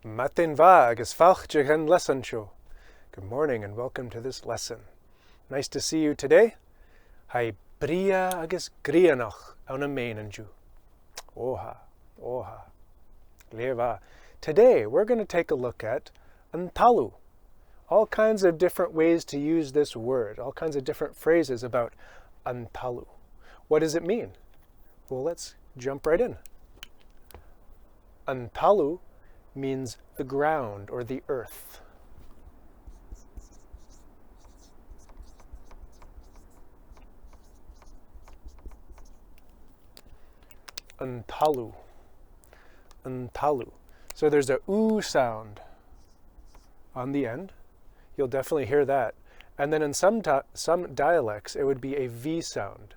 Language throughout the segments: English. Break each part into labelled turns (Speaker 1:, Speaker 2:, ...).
Speaker 1: Matin va agus falch an lesson show. Good morning and welcome to this lesson. Nice to see you today. Hai bria agus grianach on a mainanju. Oha, oha. Leva. Today we're going to take a look at antalu. All kinds of different ways to use this word. All kinds of different phrases about antalu. What does it mean? Well, let's jump right in. Antalu means the ground or the earth. Antalu. Antalu. So there's a oo sound on the end. You'll definitely hear that. And then in some dialects, it would be a V sound.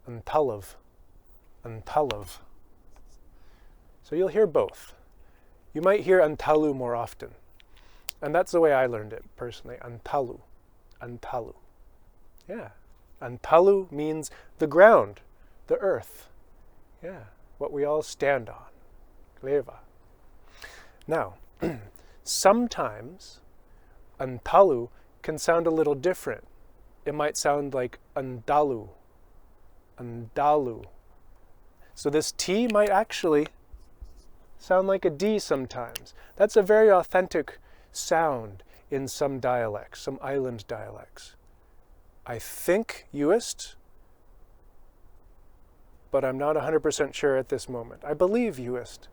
Speaker 1: Antalav. Antalav. So you'll hear both. You might hear antalu more often. And that's the way I learned it, personally. Antalu. Antalu. Yeah. Antalu means the ground, the earth. Yeah. What we all stand on. Leva. Now, sometimes antalu can sound a little different. It might sound like andalu. Andalu. So this T might actually sound like a D sometimes. That's a very authentic sound in some dialects, some island dialects. I think Uist, but I'm not 100% sure at this moment. I believe Uist.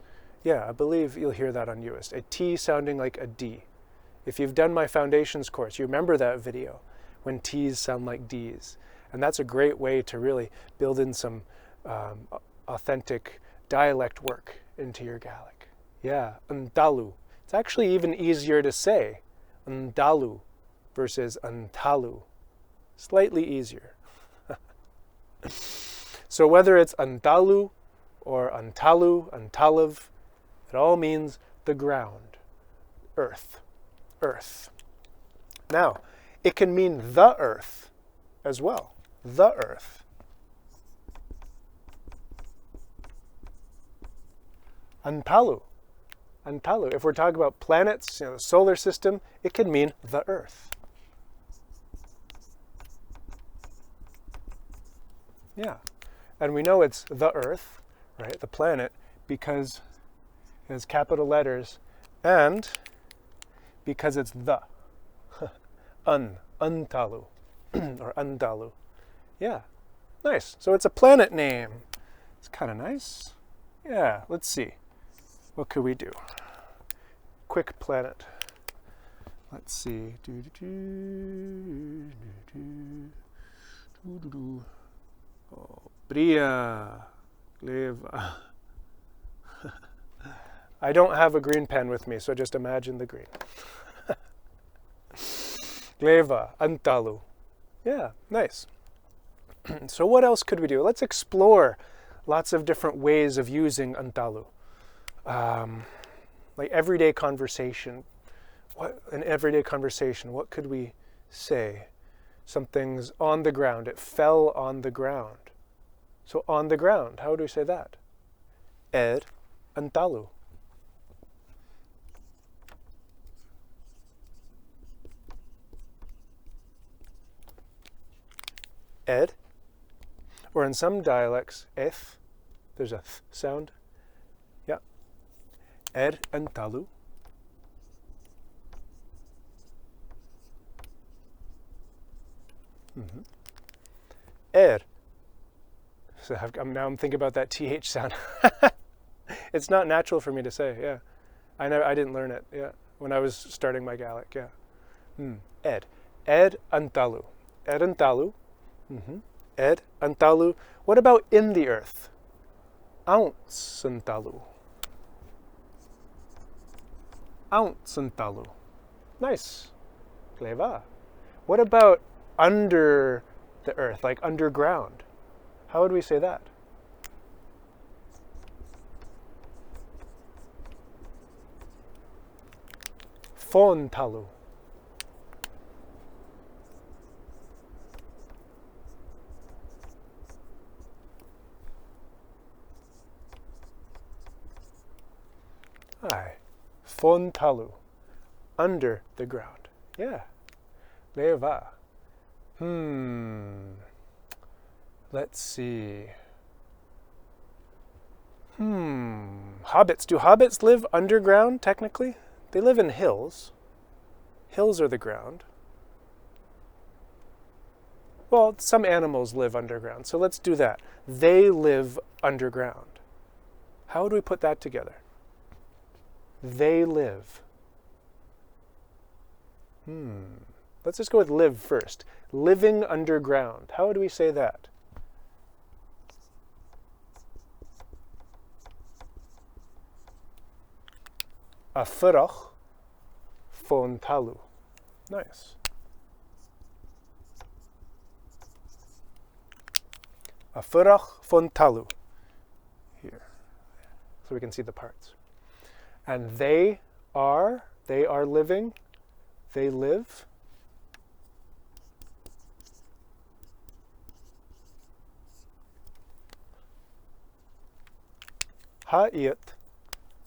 Speaker 1: Yeah, I believe you'll hear that on Uist. A T sounding like a D. If you've done my foundations course, you remember that video when T's sound like D's. And that's a great way to really build in some authentic dialect work into your Gaelic. Yeah, andalu. It's actually even easier to say andalu versus antalu. Slightly easier. So whether it's andalu or antalu, antalav, it all means the ground, earth, earth. Now, it can mean the earth as well, the earth. Antalu. Antalu. If we're talking about planets, the solar system, it can mean the earth. Yeah. And we know it's the earth, right, the planet, because it has capital letters and because it's the. Antalu. Or andalu. Yeah. Nice. So it's a planet name. It's kind of nice. Yeah. Let's see. What could we do? Quick planet. Let's see. Oh, Bria. Leva. I don't have a green pen with me, so just imagine the green. Leva. Antalu. Yeah, nice. So what else could we do? Let's explore lots of different ways of using antalu. Like everyday conversation. An everyday conversation, what could we say? Something's on the ground. It fell on the ground. So on the ground, how do we say that? Antalu. Ed. Or in some dialects, eth. There's a th sound. Yeah. Antalu. So I'm thinking about that TH sound. It's not natural for me to say, yeah. I didn't learn it, yeah, when I was starting my Gaelic, yeah. Ed antalu. Ed antalu. Ed antalu. What about in the earth? Ounce antalu. Ounce antalu. Nice. Cleva. What about under the earth, like underground? How would we say that? Fontalu. Aye. Fon talu. Under the ground. Yeah. Leva. Let's see. Hobbits. Do hobbits live underground, technically? They live in hills. Hills are the ground. Well, some animals live underground, so let's do that. They live underground. How would we put that together? They live. Let's just go with live first. Living underground. How would we say that? Afurach fon talu. Nice. Afurach fon talu. Here. So we can see the parts. And they are living. They live. Ha'it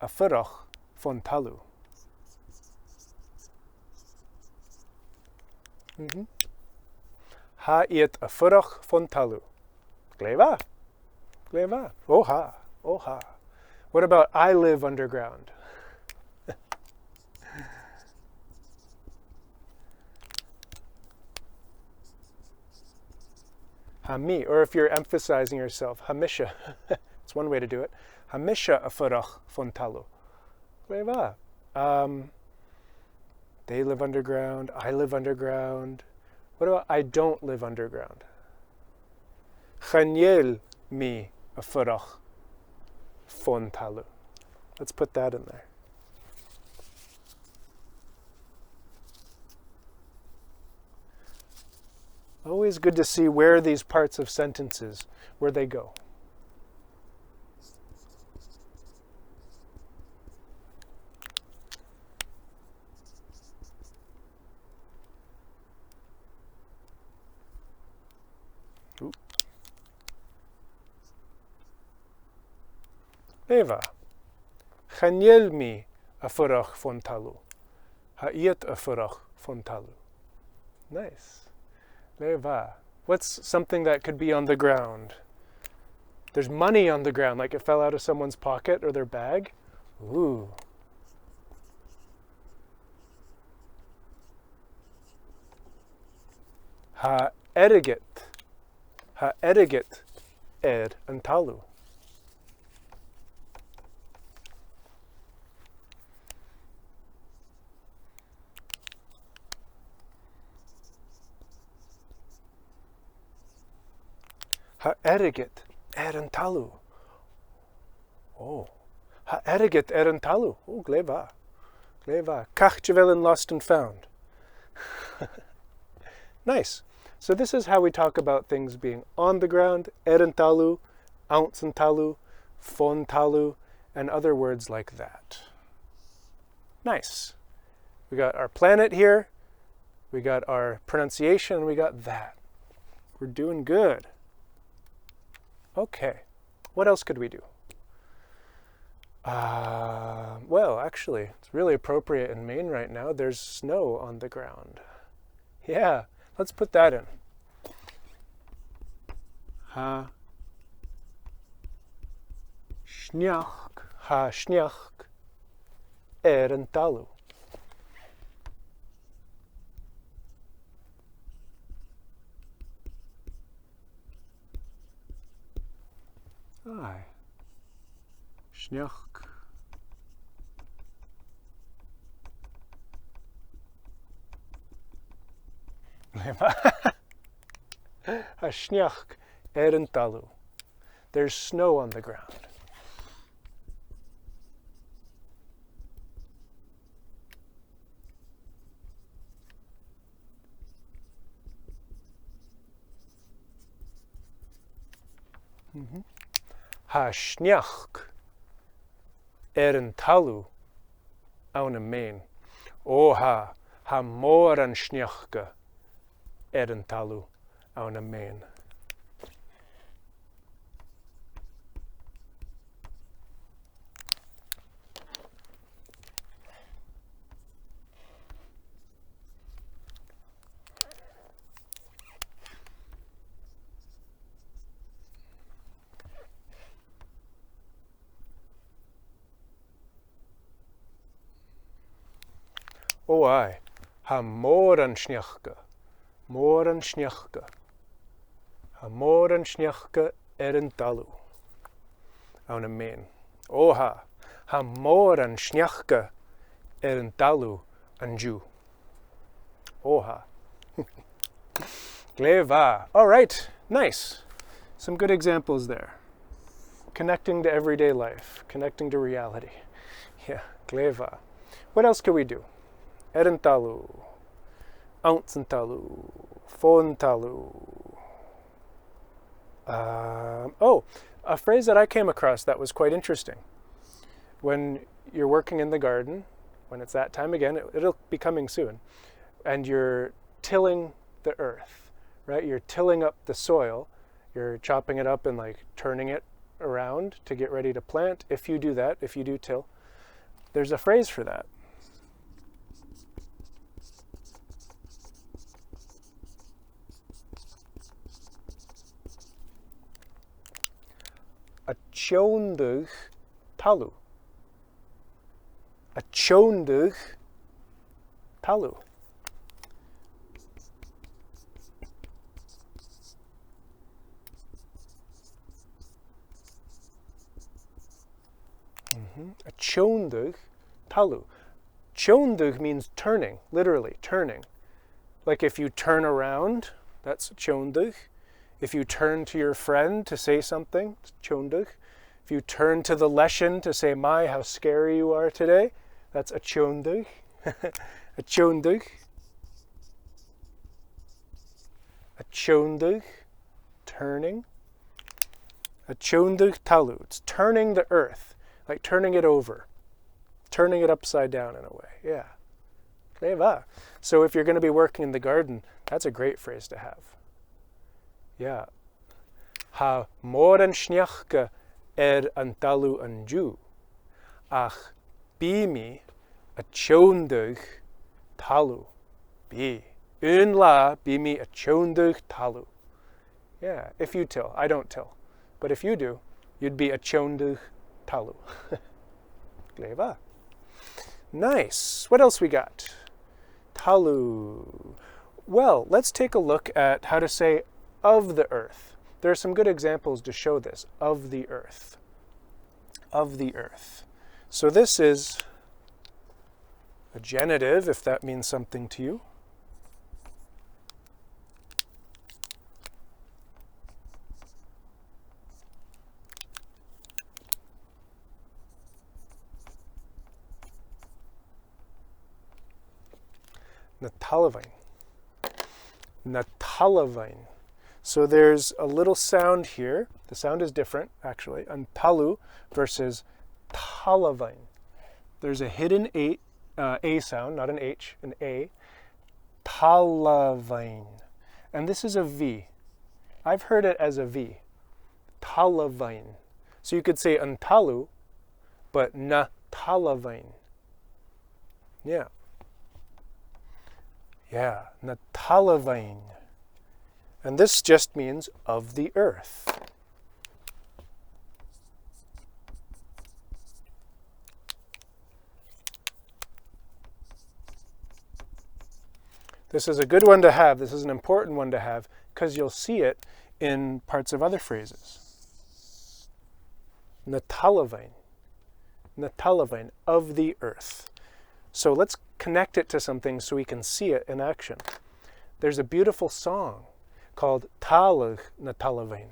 Speaker 1: afurach fon talu. Ha'it afurach fon talu. Gleva. Gleva. Oha. Oha. What about I live underground? Hami, or if you're emphasizing yourself, hamisha. It's one way to do it. Hamisha afurach fon talu. Gleva. They live underground. I live underground. What about I don't live underground? Chaniel mi afurach fon talu. Let's put that in there. Always good to see where these parts of sentences, where they go. Eva. Chaniel mi afurach fon talu. Ha'it afurach fon talu. Nice. Leva. What's something that could be on the ground? There's money on the ground, like it fell out of someone's pocket or their bag. Ooh. Ha-erigit. Ha-erigit and talu. Ha-erigit and talu. Oh. Ha-erigit and talu. Oh, gleva. Gleva. Kach javelin lost and found. Nice. So this is how we talk about things being on the ground, and talu, ounce and talu, fon talu, and other words like that. Nice. We got our planet here, we got our pronunciation, and we got that. We're doing good. Okay, what else could we do? Well, actually, it's really appropriate in Maine right now. There's snow on the ground. Yeah, let's put that in. Ha shniach and talu. Aye. Shniach. Hashniach and talu. There's snow on the ground. Hashniach and talu on a main. Oha hamor an shniachka and talu on a main. Oh I. Ha moran sneachke. Moran sneachke. Ha moran sneachke talu. On a main. Oha. Ha moran sneachke talu anju. Oha. Gleva. All right. Nice. Some good examples there. Connecting to everyday life. Connecting to reality. Yeah. Gleva. What else can we do? Talu. Talu. Talu. Oh, a phrase that I came across that was quite interesting. When you're working in the garden, when it's that time again, it'll be coming soon, and you're tilling the earth, right? You're tilling up the soil, you're chopping it up and like turning it around to get ready to plant. If you do that, if you do till, there's a phrase for that. A chondig talu. A chondig talu. A chondig talu. Chondig means turning, literally turning. Like if you turn around, that's chondig. If you turn to your friend to say something, it's chondig. If you turn to the lesson to say, my, how scary you are today, that's a chondig. A chondig. A chondig, turning. A chondig talu, it's turning the earth, like turning it over, turning it upside down in a way, yeah. Leva. So if you're going to be working in the garden, that's a great phrase to have. Yeah. Ha moran sneachke talu anju. Ach bimi a chondig talu. Bi. Un la bimi a chondig talu. Yeah, if you till. I don't till. But if you do, you'd be a chondig talu. Gleva. Nice. What else we got? Talu. Well, let's take a look at how to say of the earth. There are some good examples to show this. Of the earth. Of the earth. So this is a genitive, if that means something to you. Natalavine. Natalavine. So there's a little sound here. The sound is different, actually. Antalu versus talavine. There's a hidden A sound, not an H, an A. Talavine. And this is a V. I've heard it as a V. Talavine. So you could say antalu, but na talavine. Yeah. Yeah, natalavine. And this just means of the earth. This is a good one to have. This is an important one to have because you'll see it in parts of other phrases. Natalavine. Natalavine, of the earth. So let's connect it to something so we can see it in action. There's a beautiful song called Talamh na Talamh.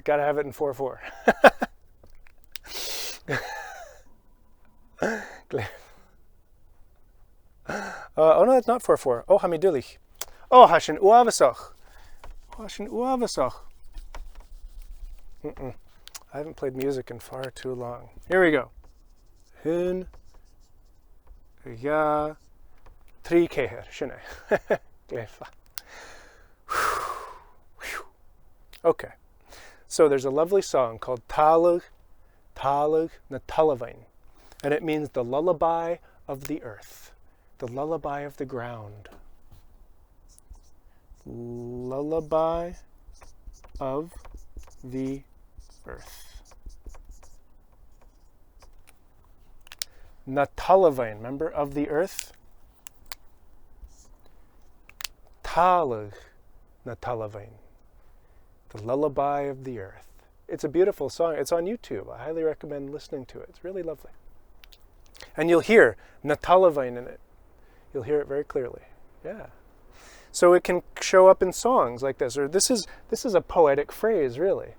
Speaker 1: Gotta have it in 4/4. Oh no, it's not 4/4. Oh, hamidulich. Oh, hashin uavasach. Hashin uavasach. I haven't played music in far too long. Here we go. Hun, ya, Trí céhir, sinné. Gléfa. Okay, so there's a lovely song called Talamh, Talamh na Talamh, and it means the lullaby of the earth, the lullaby of the ground. Lullaby of the earth. Na Talamh, remember, of the earth? Talamh na Talamh, the lullaby of the earth. It's a beautiful song. It's on YouTube. I highly recommend listening to it. It's really lovely. And you'll hear na Talamh in it. You'll hear it very clearly. Yeah. So it can show up in songs like this, or this is a poetic phrase, really.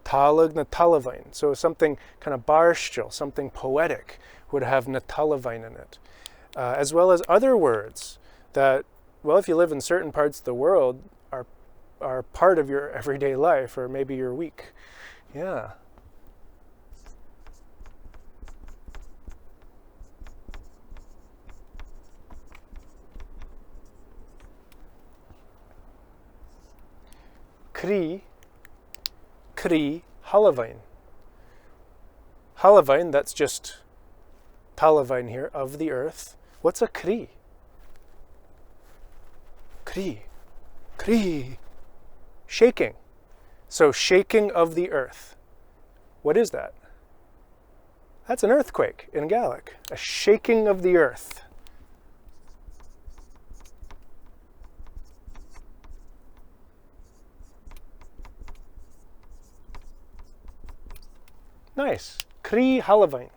Speaker 1: Talamh na Talamh. So something kind of barstial, something poetic would have na Talamh in it. As well as other words that, well, if you live in certain parts of the world, are part of your everyday life, or maybe your week. Yeah. Kri, Halavine. Halavine, that's just Talamh here, of the earth. What's a Kri? Kri. Shaking. So shaking of the earth. What is that? That's an earthquake in Gaelic. A shaking of the earth. Nice. Crí Halavine.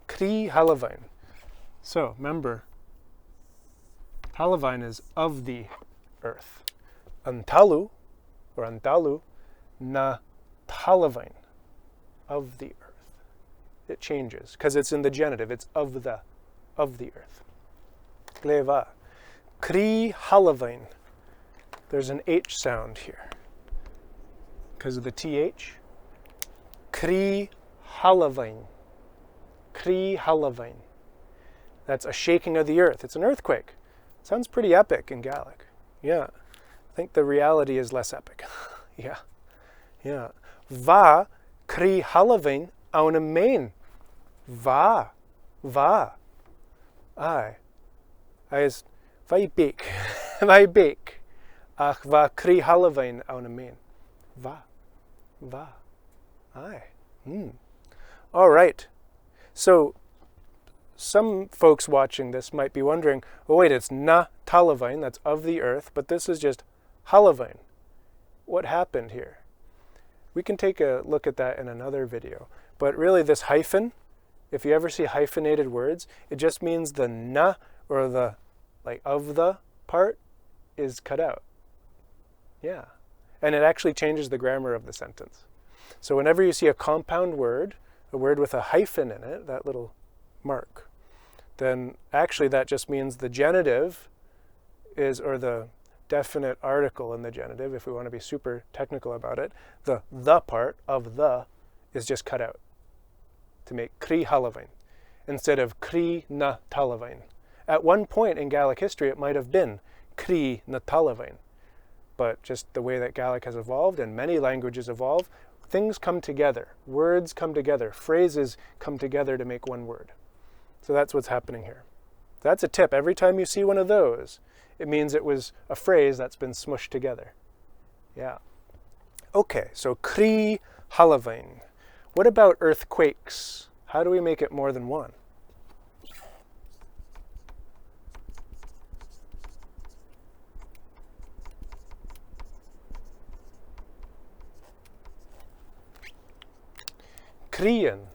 Speaker 1: Crí Halavine. So remember, Halavine is of the earth. Antalu, or Antalu, na Talavine, of the earth. It changes, because it's in the genitive. It's of the earth. Gleva. Crí Halavine. There's an H sound here, because of the TH. Crí Halavine. Crí Halavine. That's a shaking of the earth. It's an earthquake. Sounds pretty epic in Gaelic. Yeah. I think the reality is less epic. Yeah. Va Crí Halavine auna main. Va. Aye. Is vai bek. Vai bek. Ach va Crí Halavine auna main. Va. Aye. All right. So some folks watching this might be wondering, oh wait, it's na Talavine, that's of the earth, but this is just Halavine. What happened here? We can take a look at that in another video. But really this hyphen, if you ever see hyphenated words, it just means the na, or the, like, of the part is cut out. Yeah. And it actually changes the grammar of the sentence. So whenever you see a compound word, a word with a hyphen in it, that little mark, then actually that just means the genitive is, or the definite article in the genitive, if we want to be super technical about it, the part of the is just cut out to make Crí Halavine instead of Crí na Talavine. At one point in Gaelic history, it might have been Crí na Talavine, but just the way that Gaelic has evolved and many languages evolve, things come together, words come together, phrases come together to make one word. So that's what's happening here. That's a tip. Every time you see one of those, it means it was a phrase that's been smushed together. Yeah. Okay, so Crí Halavine. What about earthquakes? How do we make it more than one? Crían.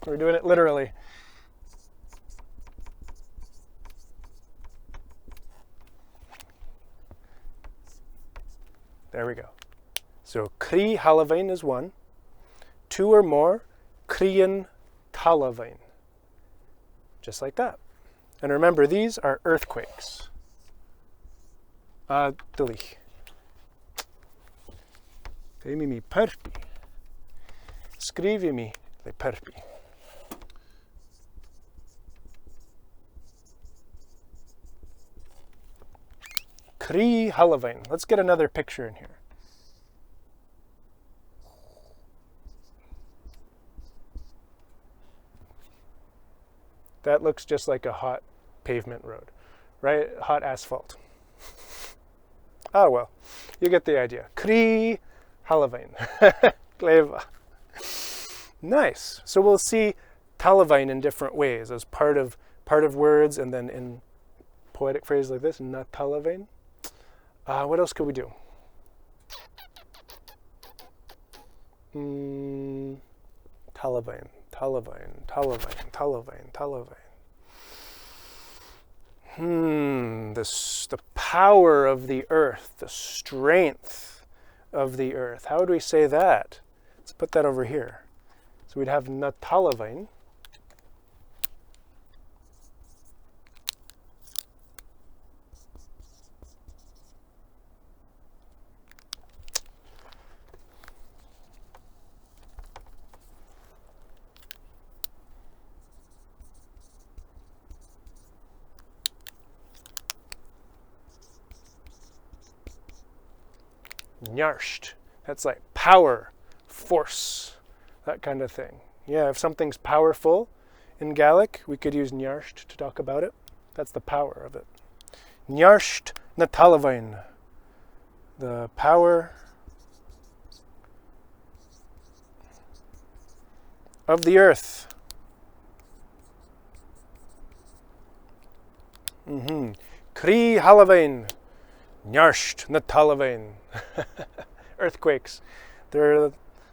Speaker 1: We're doing it literally. There we go. So Crí Halavine is one. Two or more, Crían Talavine. Just like that. And remember, these are earthquakes. Dulich. Femi mi perpi. Scrivimi le perpi. Kri halavain. Let's get another picture in here. That looks just like a hot pavement road, right? Hot asphalt. Oh well, you get the idea. Kri halavain. Gleva. Nice. So we'll see talavain in different ways as part of words, and then in poetic phrases like this, na talavain. What else could we do? Talavain, talavain, talavain, talavain, talavain. The power of the earth, the strength of the earth. How would we say that? Let's put that over here. So we'd have na talavain. Nyarsht. That's like power, force, that kind of thing. Yeah, if something's powerful in Gaelic, we could use nyarsht to talk about it. That's the power of it. Nyarsht na talavain. The power of the earth. Kri halavain. Nyarsht na talavain. Earthquakes. They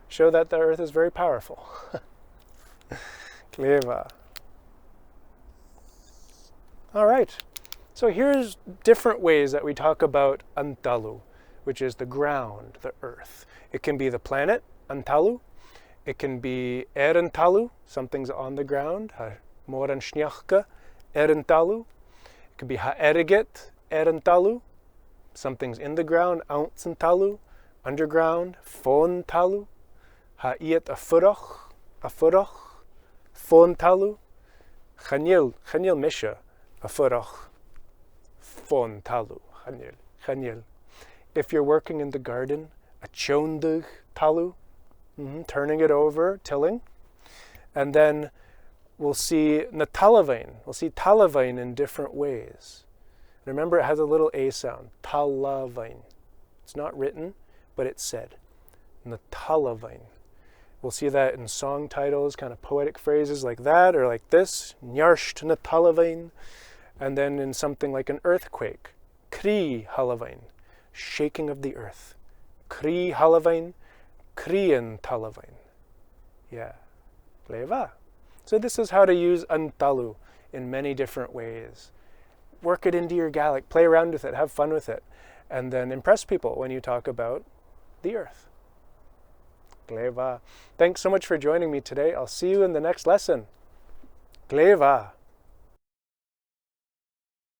Speaker 1: show that the earth is very powerful. Kleva. All right. So here's different ways that we talk about Antalu, which is the ground, the earth. It can be the planet, Antalu. It can be Antalu, something's on the ground. Moran Shnyachka, Antalu. It could be Ha'eriget, Antalu. Something's in the ground, Ountzentalu, underground, Fontalu, Ha'iet Afurach, Fontalu, Chanil Misha, Afurach, Fontalu, Chanil. If you're working in the garden, a Chondug Talu, turning it over, tilling. And then we'll see Natalavain. We'll see Talavain in different ways. Remember, it has a little A sound. Talavain. It's not written, but it's said. Natalavain. We'll see that in song titles, kind of poetic phrases like that, or like this. Nyarsht natalavain. And then in something like an earthquake. Kri halavain. Shaking of the earth. Kri halavain. Krian talavain. Yeah. Leva. So this is how to use Antalu in many different ways. Work it into your Gaelic, play around with it, have fun with it, and then impress people when you talk about the earth. Gleva. Thanks so much for joining me today. I'll see you in the next lesson. Gleva.